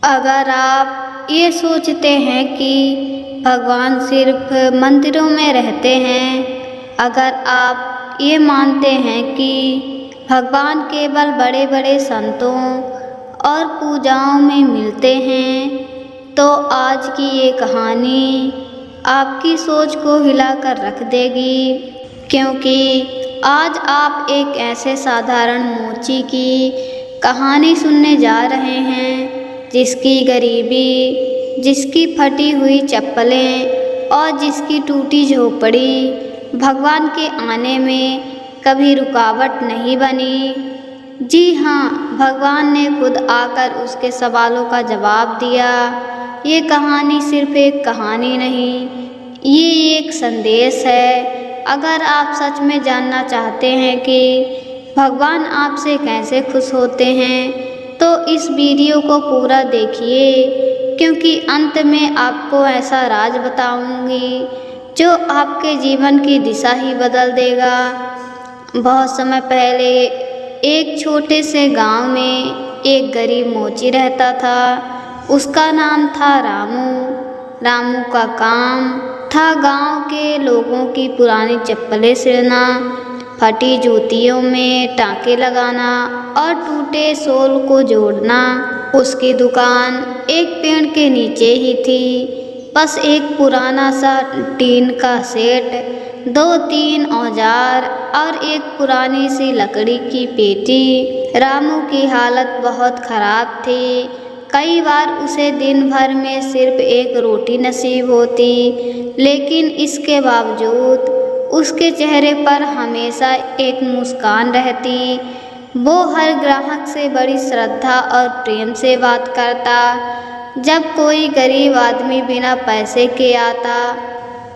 अगर आप ये सोचते हैं कि भगवान सिर्फ मंदिरों में रहते हैं, अगर आप ये मानते हैं कि भगवान केवल बड़े बड़े संतों और पूजाओं में मिलते हैं, तो आज की ये कहानी आपकी सोच को हिलाकर रख देगी। क्योंकि आज आप एक ऐसे साधारण मोची की कहानी सुनने जा रहे हैं जिसकी गरीबी, जिसकी फटी हुई चप्पलें और जिसकी टूटी झोपड़ी भगवान के आने में कभी रुकावट नहीं बनी। जी हाँ, भगवान ने खुद आकर उसके सवालों का जवाब दिया। ये कहानी सिर्फ एक कहानी नहीं, ये एक संदेश है। अगर आप सच में जानना चाहते हैं कि भगवान आपसे कैसे खुश होते हैं, तो इस वीडियो को पूरा देखिए, क्योंकि अंत में आपको ऐसा राज बताऊंगी जो आपके जीवन की दिशा ही बदल देगा। बहुत समय पहले एक छोटे से गांव में एक गरीब मोची रहता था। उसका नाम था रामू। रामू का काम था गांव के लोगों की पुरानी चप्पलें सिलना, फटी जूतियों में टाँके लगाना और टूटे सोल को जोड़ना। उसकी दुकान एक पेड़ के नीचे ही थी। बस एक पुराना सा टीन का सेट, 2-3 औजार और एक पुरानी सी लकड़ी की पेटी। रामू की हालत बहुत खराब थी। कई बार उसे दिन भर में सिर्फ एक रोटी नसीब होती, लेकिन इसके बावजूद उसके चेहरे पर हमेशा एक मुस्कान रहती। वो हर ग्राहक से बड़ी श्रद्धा और प्रेम से बात करता। जब कोई गरीब आदमी बिना पैसे के आता,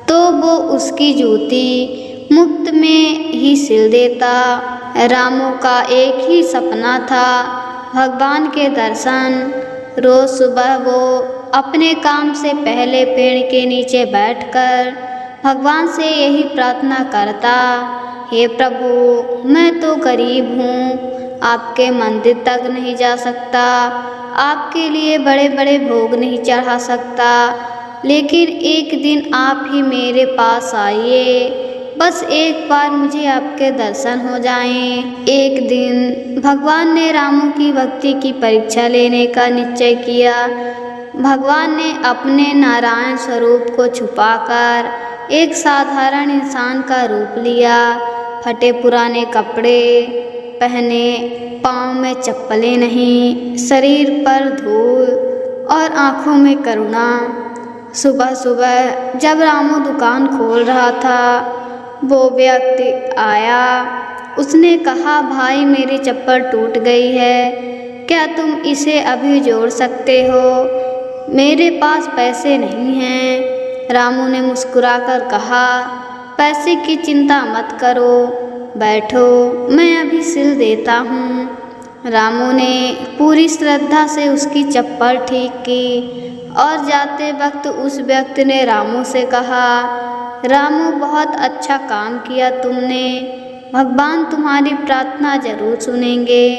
तो वो उसकी जूती मुफ्त में ही सिल देता। रामू का एक ही सपना था, भगवान के दर्शन। रोज सुबह वो अपने काम से पहले पेड़ के नीचे बैठकर भगवान से यही प्रार्थना करता, हे प्रभु, मैं तो गरीब हूँ, आपके मंदिर तक नहीं जा सकता, आपके लिए बड़े बड़े भोग नहीं चढ़ा सकता, लेकिन एक दिन आप ही मेरे पास आइए, बस एक बार मुझे आपके दर्शन हो जाएं। एक दिन भगवान ने रामू की भक्ति की परीक्षा लेने का निश्चय किया। भगवान ने अपने नारायण स्वरूप को छुपाकर एक साधारण इंसान का रूप लिया। फटे पुराने कपड़े पहने, पाँव में चप्पलें नहीं, शरीर पर धूल और आँखों में करुणा। सुबह सुबह जब रामू दुकान खोल रहा था, वो व्यक्ति आया। उसने कहा, भाई, मेरी चप्पल टूट गई है, क्या तुम इसे अभी जोड़ सकते हो? मेरे पास पैसे नहीं हैं। रामू ने मुस्कुराकर कहा, पैसे की चिंता मत करो, बैठो, मैं अभी सिल देता हूँ। रामू ने पूरी श्रद्धा से उसकी चप्पल ठीक की और जाते वक्त उस व्यक्ति ने रामू से कहा, रामू, बहुत अच्छा काम किया तुमने, भगवान तुम्हारी प्रार्थना जरूर सुनेंगे।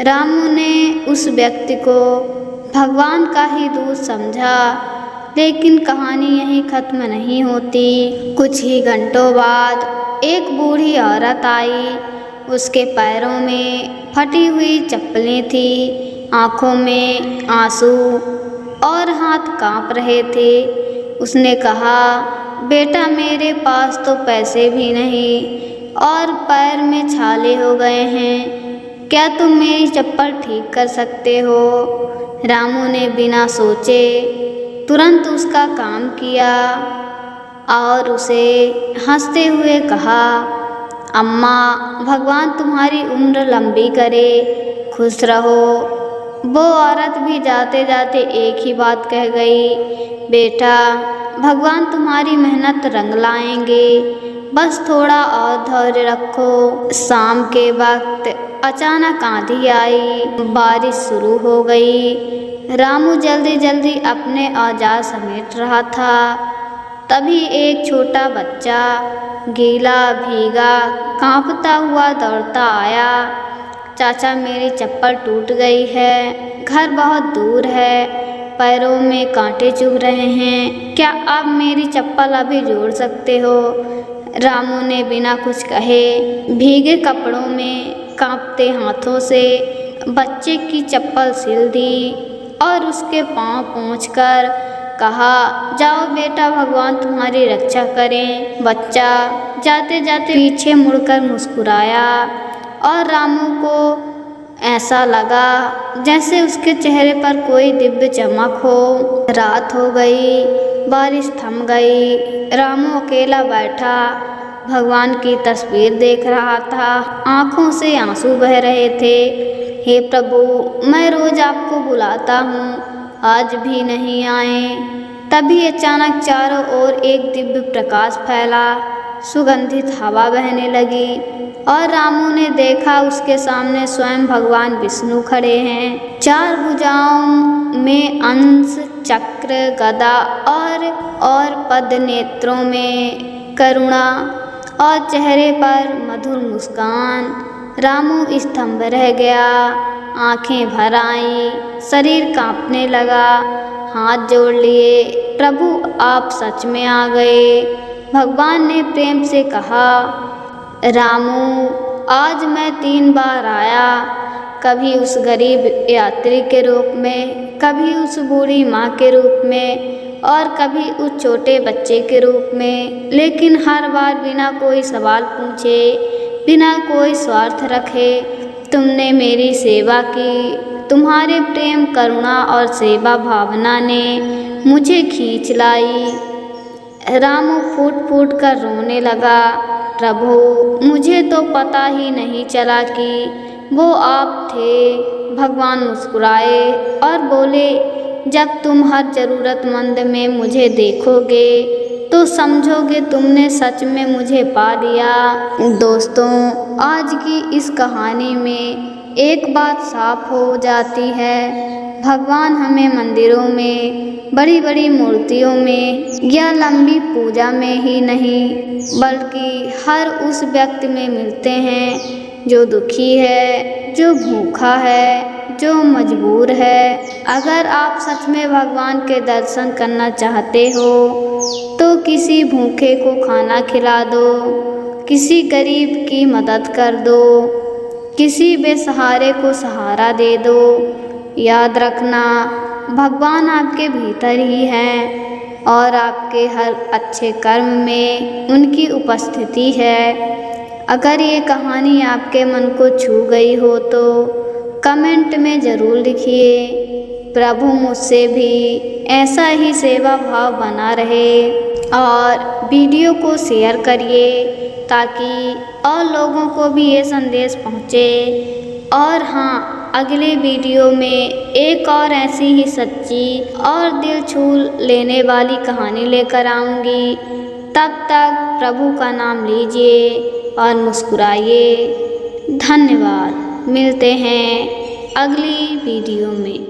रामू ने उस व्यक्ति को भगवान का ही दूत समझा, लेकिन कहानी यहीं खत्म नहीं होती। कुछ ही घंटों बाद एक बूढ़ी औरत आई। उसके पैरों में फटी हुई चप्पलें थी, आँखों में आंसू और हाथ काँप रहे थे। उसने कहा, बेटा, मेरे पास तो पैसे भी नहीं और पैर में छाले हो गए हैं, क्या तुम मेरी चप्पल ठीक कर सकते हो? रामू ने बिना सोचे तुरंत उसका काम किया और उसे हंसते हुए कहा, अम्मा, भगवान तुम्हारी उम्र लंबी करे, खुश रहो। वो औरत भी जाते जाते एक ही बात कह गई, बेटा, भगवान तुम्हारी मेहनत रंग लाएंगे, बस थोड़ा और धैर्य रखो। शाम के वक्त अचानक आंधी आई, बारिश शुरू हो गई। रामू जल्दी जल्दी अपने औजार समेट रहा था। तभी एक छोटा बच्चा गीला भीगा कांपता हुआ दौड़ता आया। चाचा मेरी चप्पल टूट गई है, घर बहुत दूर है, पैरों में कांटे चुभ रहे हैं, क्या आप मेरी चप्पल अभी जोड़ सकते हो? रामू ने बिना कुछ कहे भीगे कपड़ों में कांपते हाथों से बच्चे की चप्पल सिल दी और उसके पांव पोंछकर कहा, जाओ बेटा, भगवान तुम्हारी रक्षा करें। बच्चा जाते जाते पीछे मुड़कर मुस्कुराया और रामू को ऐसा लगा जैसे उसके चेहरे पर कोई दिव्य चमक हो। रात हो गई, बारिश थम गई। रामू अकेला बैठा भगवान की तस्वीर देख रहा था। आंखों से आंसू बह रहे थे। हे प्रभु, मैं रोज आपको बुलाता हूँ, आज भी नहीं आए। तभी अचानक चारों ओर एक दिव्य प्रकाश फैला, सुगंधित हवा बहने लगी और रामू ने देखा उसके सामने स्वयं भगवान विष्णु खड़े हैं। चार भुजाओं में अंश, चक्र, गदा और पद, नेत्रों में करुणा और चेहरे पर मधुर मुस्कान। रामू स्तंभ रह गया, आंखें भर आईं, शरीर कांपने लगा, हाथ जोड़ लिए। प्रभु, आप सच में आ गए। भगवान ने प्रेम से कहा, रामू, आज मैं 3 बार आया, कभी उस गरीब यात्री के रूप में, कभी उस बूढ़ी माँ के रूप में और कभी उस छोटे बच्चे के रूप में, लेकिन हर बार बिना कोई सवाल पूछे, बिना कोई स्वार्थ रखे तुमने मेरी सेवा की। तुम्हारे प्रेम, करुणा और सेवा भावना ने मुझे खींच लाई। रामू फूट फूट कर रोने लगा। प्रभु, मुझे तो पता ही नहीं चला कि वो आप थे। भगवान मुस्कुराए और बोले, जब तुम हर ज़रूरतमंद में मुझे देखोगे तो समझोगे तुमने सच में मुझे पा लिया। दोस्तों, आज की इस कहानी में एक बात साफ हो जाती है, भगवान हमें मंदिरों में, बड़ी बड़ी मूर्तियों में या लंबी पूजा में ही नहीं, बल्कि हर उस व्यक्ति में मिलते हैं जो दुखी है, जो भूखा है, जो मजबूर है। अगर आप सच में भगवान के दर्शन करना चाहते हो तो किसी भूखे को खाना खिला दो, किसी गरीब की मदद कर दो, किसी बेसहारे को सहारा दे दो। याद रखना, भगवान आपके भीतर ही हैं और आपके हर अच्छे कर्म में उनकी उपस्थिति है। अगर ये कहानी आपके मन को छू गई हो तो कमेंट में ज़रूर लिखिए। प्रभु मुझसे भी ऐसा ही सेवा भाव बना रहे और वीडियो को शेयर करिए ताकि और लोगों को भी ये संदेश पहुँचे। और हाँ, अगले वीडियो में एक और ऐसी ही सच्ची और दिल छू लेने वाली कहानी लेकर आऊँगी। तब तक प्रभु का नाम लीजिए और मुस्कुराइए। धन्यवाद। मिलते हैं अगली वीडियो में।